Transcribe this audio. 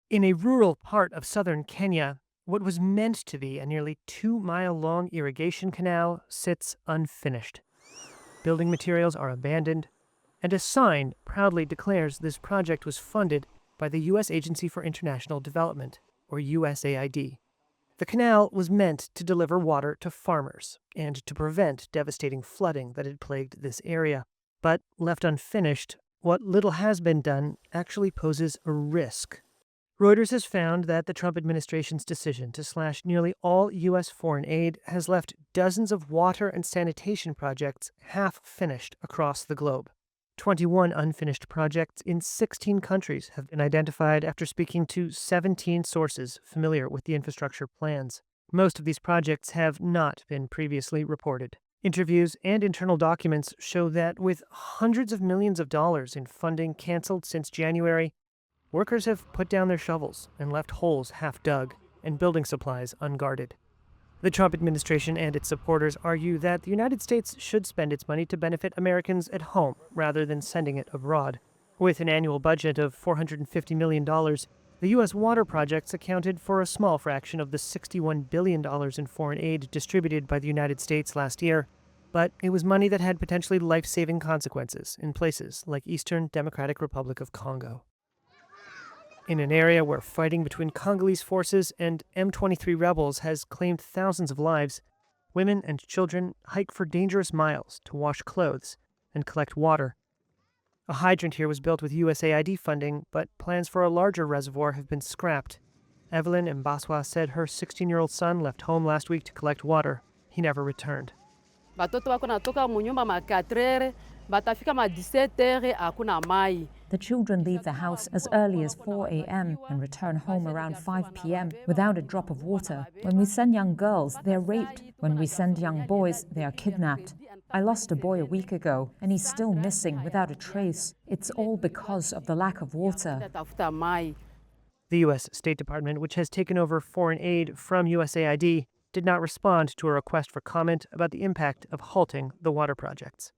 In a rural part of southern Kenya, what was meant to be a nearly 2-mile-long irrigation canal sits unfinished. Building materials are abandoned, and a sign proudly declares this project was funded by the U.S. Agency for International Development, or USAID. The canal was meant to deliver water to farmers and to prevent devastating flooding that had plagued this area. But left unfinished, what little has been done actually poses a risk. Reuters has found that the Trump administration's decision to slash nearly all U.S. foreign aid has left dozens of water and sanitation projects half-finished across the globe. 21 unfinished projects in 16 countries have been identified after speaking to 17 sources familiar with the infrastructure plans. Most of these projects have not been previously reported. Interviews and internal documents show that with hundreds of millions of dollars in funding canceled since January, workers have put down their shovels and left holes half dug and building supplies unguarded. The Trump administration and its supporters argue that the United States should spend its money to benefit Americans at home rather than sending it abroad. With an annual budget of $450 million, the U.S. water projects accounted for a small fraction of the $61 billion in foreign aid distributed by the United States last year, but it was money that had potentially life-saving consequences in places like Eastern Democratic Republic of Congo. In an area where fighting between Congolese forces and M23 rebels has claimed thousands of lives, women and children hike for dangerous miles to wash clothes and collect water. A hydrant here was built with USAID funding, but plans for a larger reservoir have been scrapped. Evelyn Mbaswa said her 16-year-old son left home last week to collect water. He never returned. The children leave the house as early as 4 a.m. and return home around 5 p.m. without a drop of water. When we send young girls, they are raped. When we send young boys, they are kidnapped. I lost a boy a week ago, and he's still missing without a trace. It's all because of the lack of water. The U.S. State Department, which has taken over foreign aid from USAID, did not respond to a request for comment about the impact of halting the water projects.